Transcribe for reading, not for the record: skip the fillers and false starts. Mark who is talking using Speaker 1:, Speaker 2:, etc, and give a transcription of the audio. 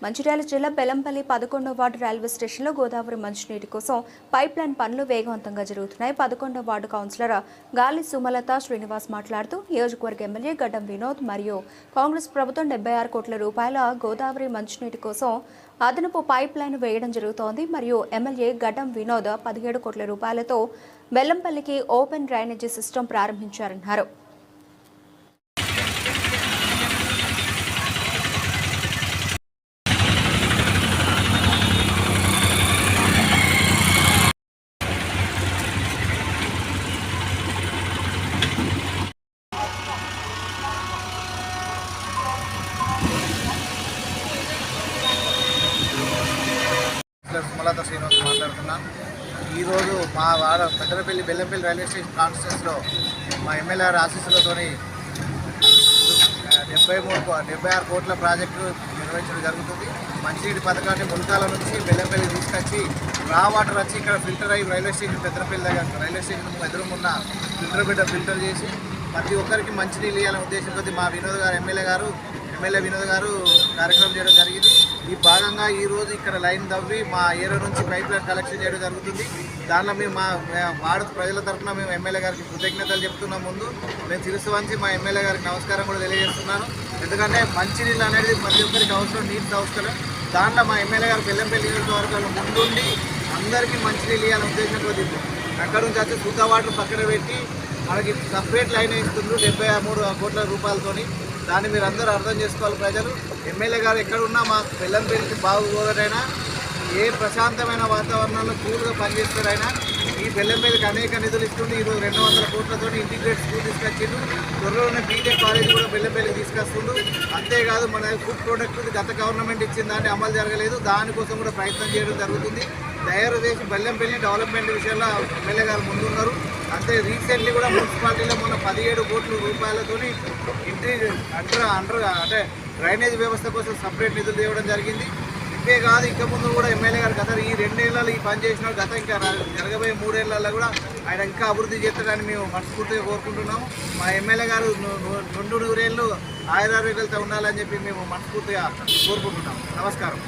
Speaker 1: మంచిర్యాల జిల్లా Bellampalli 11వ ward railway స్టేషన్లో గోదావరి మంచినీటి కోసం పైప్ లైన్ పనులు వేగవంతంగా జరుగుతున్నాయి. 11వ వార్డు కౌన్సిలర్ గాలి సుమలత శ్రీనివాస్ మాట్లాడుతూ నియోజకవర్గ ఎమ్మెల్యే గడ్డం వినోద్ మరియు కాంగ్రెస్ ప్రభుత్వం 76 కోట్ల రూపాయల గోదావరి మంచినీటి కోసం అదనపు పైప్ లైన్ వేయడం జరుగుతోంది. మరియు ఎమ్మెల్యే గడ్డం వినోద్ 17 కోట్ల రూపాయలతో బెల్లంపల్లికి ఓపెన్ డ్రైనేజీ సిస్టమ్ ప్రారంభించారన్నారు.
Speaker 2: సుమలత శ్రీనివాస్ మాట్లాడుతున్నాను. ఈరోజు మా వాడ పెద్దపల్లి బెల్లంపల్లి రైల్వే స్టేషన్ కాన్స్టిట్యూన్సీలో మా ఎమ్మెల్యే ఆశీస్సులతో 76 కోట్ల ప్రాజెక్టు నిర్వహించడం జరుగుతుంది. మంచినీటి పథకాన్ని ముల్కాల నుంచి బెల్లంపల్లి తీసుకొచ్చి రా వాటర్ వచ్చి ఇక్కడ ఫిల్టర్ అయ్యి రైల్వే స్టేషన్ పెద్దపల్లి దగ్గర రైల్వే స్టేషన్ ఎదురున్న ఫిల్టర్ చేసి ప్రతి ఒక్కరికి మంచినీళ్ళు ఇవ్వాలనే ఉద్దేశంతో మా ఎమ్మెల్యే వినోద్ గారు కార్యక్రమం చేయడం జరిగింది. ఈ భాగంగా ఈరోజు ఇక్కడ లైన్ తవ్వి మా ఏరియా నుంచి పైప్ లైన్ కలెక్షన్ చేయడం జరుగుతుంది. దానిలో మేము మా వార్డు ప్రజల తరఫున మేము ఎమ్మెల్యే గారికి కృతజ్ఞతలు చెప్తున్నాం. ముందు మేము శిరస్సు వంచి మా ఎమ్మెల్యే గారికి నమస్కారం కూడా తెలియజేస్తున్నాను. ఎందుకంటే మంచినీళ్ళు అనేది ప్రతి ఒక్కరికి అవసరం, నీటి అవసరం. దాంట్లో మా ఎమ్మెల్యే గారు బెల్లంపల్లి నియోజకవర్గంలో ముందుండి అందరికీ మంచినీళ్ళు ఇవ్వాలనే ఉద్దేశంతో అక్కడ నుంచి వచ్చి శుద్ధ వాటర్ పక్కన పెట్టి మనకి సపరేట్ లైన్ ఇస్తున్నారు 73 కోట్ల రూపాయలతోని. దాన్ని మీరు అందరూ అర్థం చేసుకోవాలి ప్రజలు. ఎమ్మెల్యే గారు ఎక్కడున్నా మా బెల్లంపల్లికి బాగుపోదైనా ఏ ప్రశాంతమైన వాతావరణంలో కూల్గా పనిచేస్తారైనా ఈ బెల్లంపల్లికి అనేక నిధులు ఇస్తుంది. ఈరోజు 200 కోట్లతో ఇంటిగ్రేట్ స్కూల్ తీసుకొచ్చిండు. త్వరలోనే బీటెక్ కాలేజ్ కూడా బెల్లంపల్లికి తీసుకొస్తుండు. అంతేకాదు మన ఫుడ్ ప్రొడక్ట్ గత గవర్నమెంట్ ఇచ్చిన దాన్ని అమలు జరగలేదు, దానికోసం కూడా ప్రయత్నం చేయడం జరుగుతుంది. తయారు బెల్లంపల్లి డెవలప్మెంట్ విషయంలో ఎమ్మెల్యే గారు ముందున్నారు. అంతే రీసెంట్లీ కూడా మున్సిపాలిటీలో మొన్న 17 కోట్ల రూపాయలతో అంటే డ్రైనేజ్ వ్యవస్థ కోసం సపరేట్ నిధులు ఇవ్వడం జరిగింది. ఇంతే కాదు, ఇంకా ముందు కూడా ఎమ్మెల్యే గారు గత ఈ 2 ఏళ్ళలో ఈ పని చేసిన గత ఇంకా జరగబోయే 3 ఏళ్లలో కూడా ఆయన ఇంకా అభివృద్ధి చేస్తాడని మేము మనస్ఫూర్తిగా కోరుకుంటున్నాము. మా ఎమ్మెల్యే గారు 200 ఏళ్ళు ఆయురారోగ్యాలతో ఉండాలని చెప్పి మేము మనస్ఫూర్తిగా కోరుకుంటున్నాము. నమస్కారం.